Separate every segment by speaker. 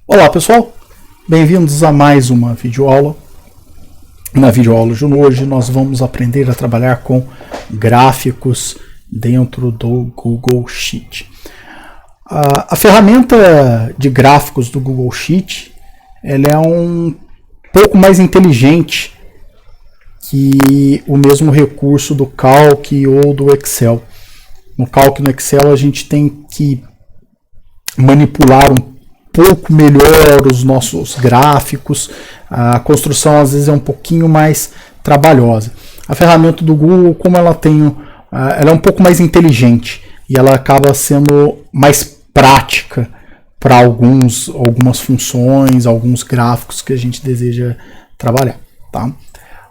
Speaker 1: Olá pessoal, bem-vindos a mais uma videoaula. Na videoaula de hoje nós vamos aprender a trabalhar com gráficos dentro do Google Sheet. A ferramenta de gráficos do Google Sheet ela é um pouco mais inteligente que o mesmo recurso do Calc ou do Excel. No Calc e no Excel a gente tem que manipular um pouco melhor os nossos gráficos, a construção às vezes é um pouquinho mais trabalhosa. A ferramenta do Google, como ela é um pouco mais inteligente e ela acaba sendo mais prática para algumas funções, alguns gráficos que a gente deseja trabalhar. Tá?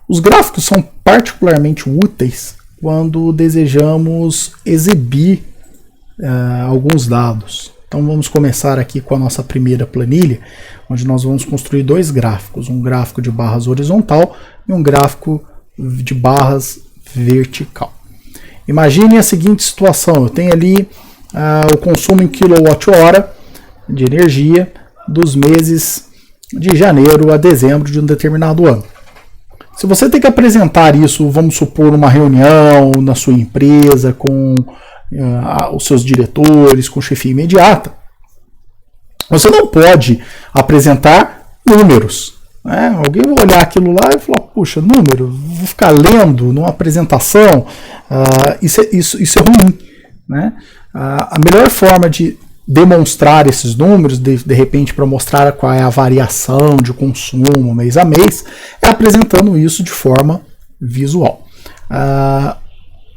Speaker 1: Os gráficos são particularmente úteis quando desejamos exibir alguns dados. Então vamos começar aqui com a nossa primeira planilha, onde nós vamos construir dois gráficos, um gráfico de barras horizontal e um gráfico de barras vertical. Imagine a seguinte situação, eu tenho ali o consumo em quilowatt-hora de energia dos meses de janeiro a dezembro de um determinado ano. Se você tem que apresentar isso, vamos supor, numa reunião na sua empresa, com os seus diretores, com chefia imediata, você não pode apresentar números. Né? Alguém vai olhar aquilo lá e falar, puxa, número, vou ficar lendo numa apresentação, isso é ruim. Né? A melhor forma de demonstrar esses números, de repente para mostrar qual é a variação de consumo mês a mês, é apresentando isso de forma visual.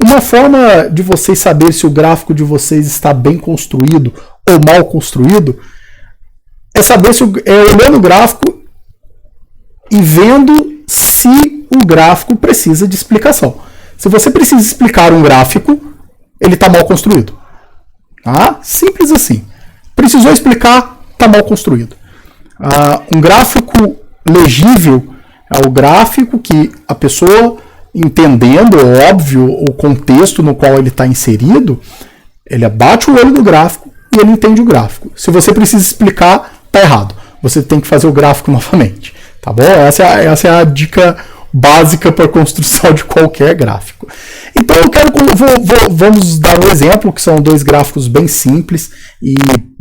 Speaker 1: Uma forma de vocês saber se o gráfico de vocês está bem construído ou mal construído é saber olhando o gráfico e vendo se o gráfico precisa de explicação. Se você precisa explicar um gráfico, ele está mal construído. Tá? Simples assim. Precisou explicar, está mal construído. Um gráfico legível é o gráfico que a pessoa, entendendo, óbvio, o contexto no qual ele está inserido, ele abate o olho do gráfico e ele entende o gráfico. Se você precisa explicar, está errado. Você tem que fazer o gráfico novamente. Tá bom? Essa é a dica básica para a construção de qualquer gráfico. Então vamos dar um exemplo, que são dois gráficos bem simples e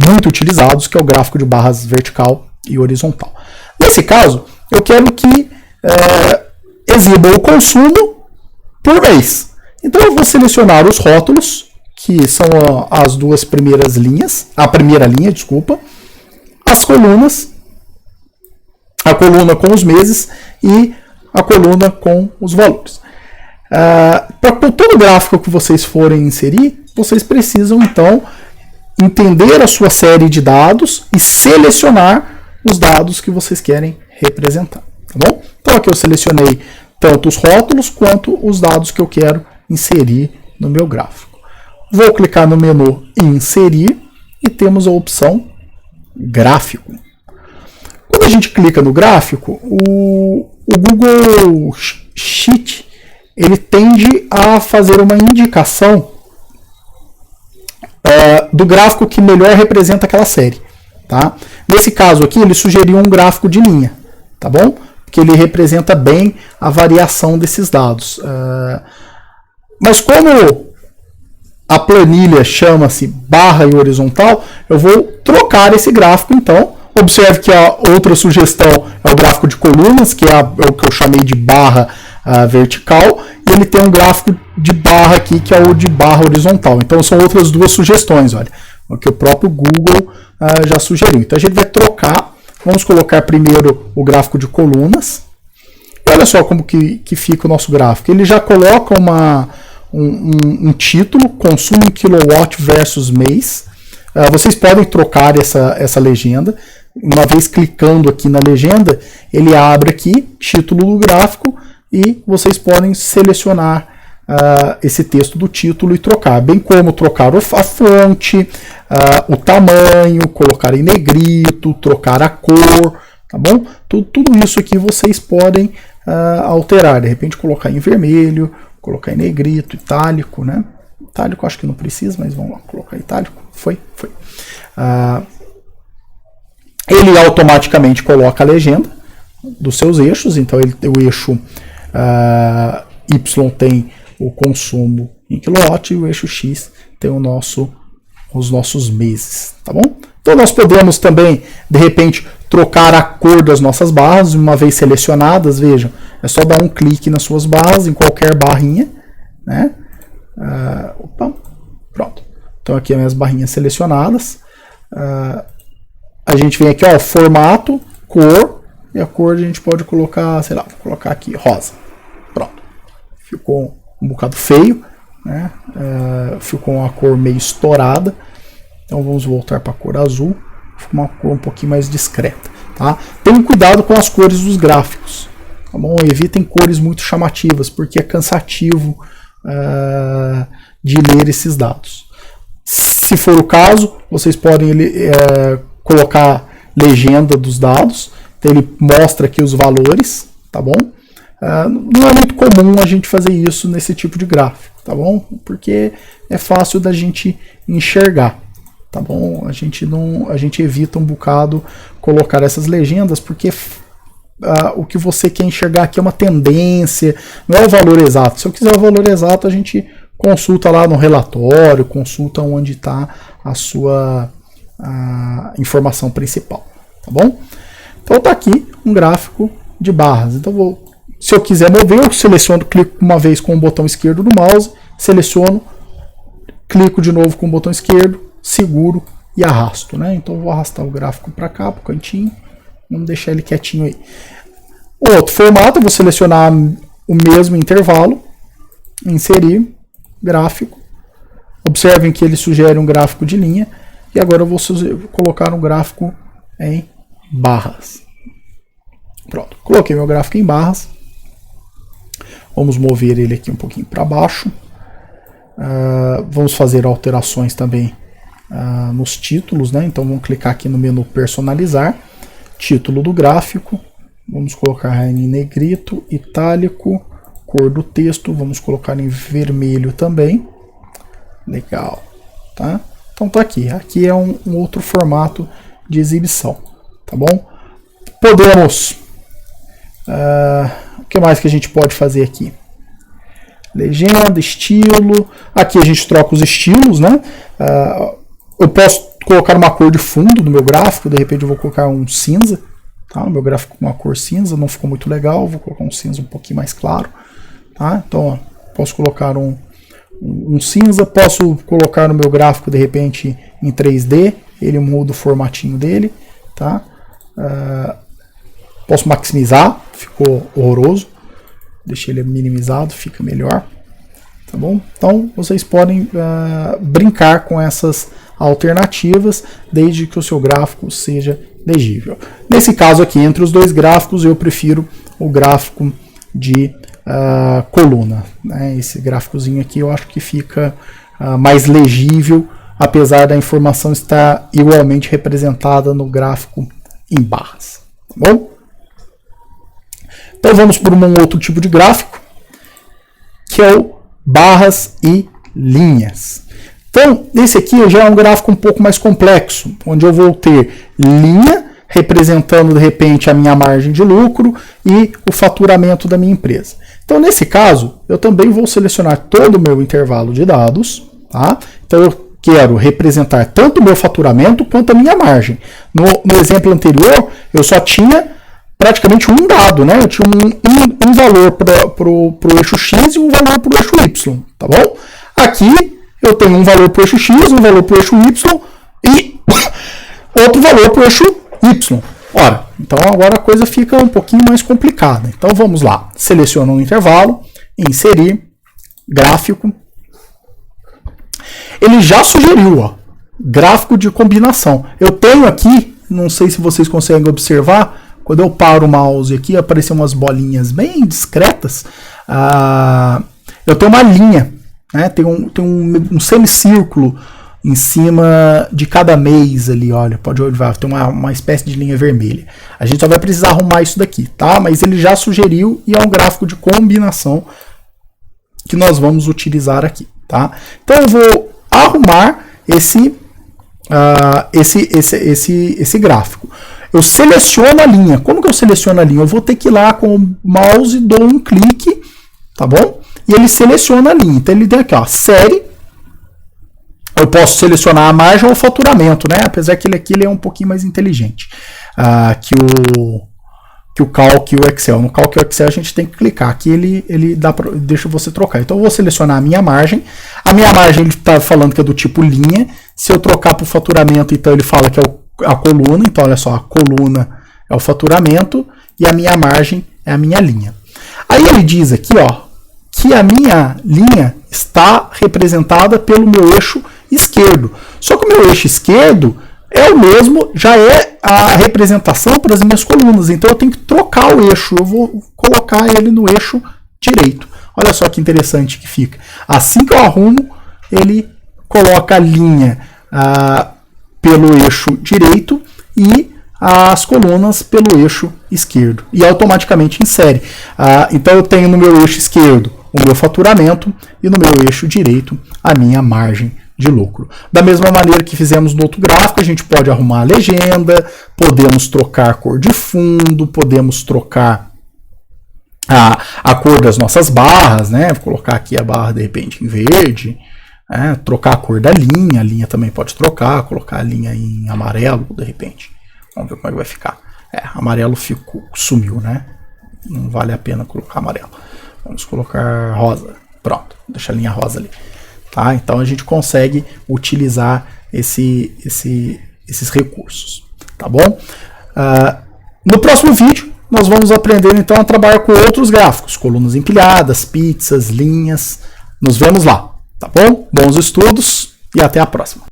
Speaker 1: muito utilizados, que é o gráfico de barras vertical e horizontal. Nesse caso, eu quero que exiba o consumo por mês. Então eu vou selecionar os rótulos, que são as duas primeiras linhas, a primeira linha, desculpa, as colunas, a coluna com os meses e a coluna com os valores. Para todo gráfico que vocês forem inserir, vocês precisam então entender a sua série de dados e selecionar os dados que vocês querem representar. Tá bom? Então aqui eu selecionei tanto os rótulos quanto os dados que eu quero inserir no meu gráfico. Vou clicar no menu Inserir e temos a opção Gráfico. Quando a gente clica no gráfico, o Google Sheet ele tende a fazer uma indicação do gráfico que melhor representa aquela série. Tá? Nesse caso aqui, ele sugeriu um gráfico de linha. Tá bom? Que ele representa bem a variação desses dados. Mas como a planilha chama-se barra e horizontal, eu vou trocar esse gráfico então. Observe que a outra sugestão é o gráfico de colunas, que é o que eu chamei de barra vertical, e ele tem um gráfico de barra aqui, que é o de barra horizontal. Então são outras duas sugestões, olha, o que o próprio Google já sugeriu. Então a gente vai trocar. Vamos colocar primeiro o gráfico de colunas. E olha só como que fica o nosso gráfico. Ele já coloca um título, consumo em kilowatt versus mês. Vocês podem trocar essa legenda. Uma vez clicando aqui na legenda, ele abre aqui, título do gráfico, e vocês podem selecionar esse texto do título e trocar, bem como trocar a fonte, o tamanho, colocar em negrito, trocar a cor, tá bom? Tudo isso aqui vocês podem alterar, de repente colocar em vermelho, colocar em negrito, itálico, né? Itálico acho que não precisa, mas vamos lá, colocar itálico, foi. Ele automaticamente coloca a legenda dos seus eixos, então o eixo Y tem o consumo em quilowatt e o eixo X tem os nossos meses, tá bom? Então nós podemos também, de repente, trocar a cor das nossas barras, uma vez selecionadas, vejam, é só dar um clique nas suas barras, em qualquer barrinha, né? Pronto. Então aqui as minhas barrinhas selecionadas. A gente vem aqui, ó, formato, cor, e a cor a gente pode colocar, sei lá, vou colocar aqui rosa. Pronto. Ficou um bocado feio, né? Ficou uma cor meio estourada. Então vamos voltar para a cor azul, fica uma cor um pouquinho mais discreta, tá? Tenham cuidado com as cores dos gráficos, tá bom? Evitem cores muito chamativas, porque é cansativo de ler esses dados. Se for o caso, vocês podem colocar legenda dos dados, então ele mostra aqui os valores, tá bom? Não é muito comum a gente fazer isso nesse tipo de gráfico, tá bom? Porque é fácil da gente enxergar, tá bom? A gente evita um bocado colocar essas legendas, porque o que você quer enxergar aqui é uma tendência, não é o valor exato. Se eu quiser o valor exato, a gente consulta lá no relatório, consulta onde está a sua informação principal, tá bom? Então tá aqui um gráfico de barras. Então se eu quiser mover, eu seleciono, clico uma vez com o botão esquerdo do mouse, seleciono, clico de novo com o botão esquerdo, seguro e arrasto, né? Então eu vou arrastar o gráfico para cá, para o cantinho, vamos deixar ele quietinho aí. Outro formato, eu vou selecionar o mesmo intervalo, inserir, gráfico. Observem que ele sugere um gráfico de linha, e agora eu vou colocar um gráfico em barras. Pronto, coloquei meu gráfico em barras. Vamos mover ele aqui um pouquinho para baixo. Vamos fazer alterações também nos títulos, né? Então vamos clicar aqui no menu personalizar, título do gráfico, vamos colocar em negrito, itálico, cor do texto, vamos colocar em vermelho também. Legal, tá? Então tá aqui é um outro formato de exibição, tá bom? Podemos, o que mais que a gente pode fazer aqui? Legenda, estilo, aqui a gente troca os estilos, né? Eu posso colocar uma cor de fundo no meu gráfico, de repente eu vou colocar um cinza, tá? O meu gráfico com uma cor cinza não ficou muito legal, vou colocar um cinza um pouquinho mais claro, tá? Então, ó, posso colocar um cinza, posso colocar no meu gráfico de repente em 3D, ele muda o formatinho dele, tá? Posso maximizar, ficou horroroso, deixei ele minimizado, fica melhor, tá bom? Então vocês podem brincar com essas alternativas, desde que o seu gráfico seja legível. Nesse caso aqui, entre os dois gráficos, eu prefiro o gráfico de coluna, né? Esse gráficozinho aqui eu acho que fica mais legível, apesar da informação estar igualmente representada no gráfico em barras, tá bom? Então vamos para um outro tipo de gráfico, que é o barras e linhas. Então, esse aqui já é um gráfico um pouco mais complexo, onde eu vou ter linha representando de repente a minha margem de lucro e o faturamento da minha empresa. Então, nesse caso, eu também vou selecionar todo o meu intervalo de dados, tá? Então, eu quero representar tanto o meu faturamento quanto a minha margem. No exemplo anterior, eu só tinha praticamente um dado, né? Eu tinha um valor para o eixo X e um valor para o eixo Y, tá bom? Aqui eu tenho um valor para o eixo X, um valor para o eixo Y e outro valor para o eixo Y. Ora, então agora a coisa fica um pouquinho mais complicada. Então vamos lá, seleciono um intervalo, inserir, gráfico. Ele já sugeriu, ó, gráfico de combinação. Eu tenho aqui, não sei se vocês conseguem observar, quando eu paro o mouse aqui, aparecem umas bolinhas bem discretas. Eu tenho uma linha, né? Tem um semicírculo em cima de cada mês ali, olha, pode olhar, tem uma espécie de linha vermelha. A gente só vai precisar arrumar isso daqui, tá? Mas ele já sugeriu e é um gráfico de combinação que nós vamos utilizar aqui, tá? Então eu vou arrumar esse gráfico. eu seleciono a linha. Como que eu seleciono a linha? Eu vou ter que ir lá com o mouse, dou um clique, tá bom? E ele seleciona a linha. Então ele tem aqui, ó, série. Eu posso selecionar a margem ou o faturamento, né? Apesar que ele é um pouquinho mais inteligente que o Calc e o Excel. No Calc e o Excel a gente tem que clicar. Aqui ele deixa você trocar. Então eu vou selecionar a minha margem. A minha margem ele está falando que é do tipo linha. Se eu trocar para o faturamento, então ele fala que é a coluna. Então olha só, a coluna é o faturamento e a minha margem é a minha linha. Aí ele diz aqui, ó, que a minha linha está representada pelo meu eixo esquerdo. Só que o meu eixo esquerdo é o mesmo, já é a representação para as minhas colunas. Então eu tenho que trocar o eixo. Eu vou colocar ele no eixo direito. Olha só que interessante que fica. Assim que eu arrumo, ele coloca a linha pelo eixo direito e as colunas pelo eixo esquerdo. E automaticamente insere. Então eu tenho no meu eixo esquerdo o meu faturamento e no meu eixo direito a minha margem de lucro. Da mesma maneira que fizemos no outro gráfico, a gente pode arrumar a legenda, podemos trocar a cor de fundo, podemos trocar a cor das nossas barras, né? Vou colocar aqui a barra de repente em verde, trocar a cor da linha, a linha também pode trocar, colocar a linha em amarelo de repente. Vamos ver como é que vai ficar. Amarelo sumiu, né? Não vale a pena colocar amarelo. Vamos colocar rosa. Pronto, deixa a linha rosa ali. Tá? Então a gente consegue utilizar esses recursos. Tá bom? No próximo vídeo, nós vamos aprender então a trabalhar com outros gráficos, colunas empilhadas, pizzas, linhas. Nos vemos lá. Tá bom? Bons estudos e até a próxima.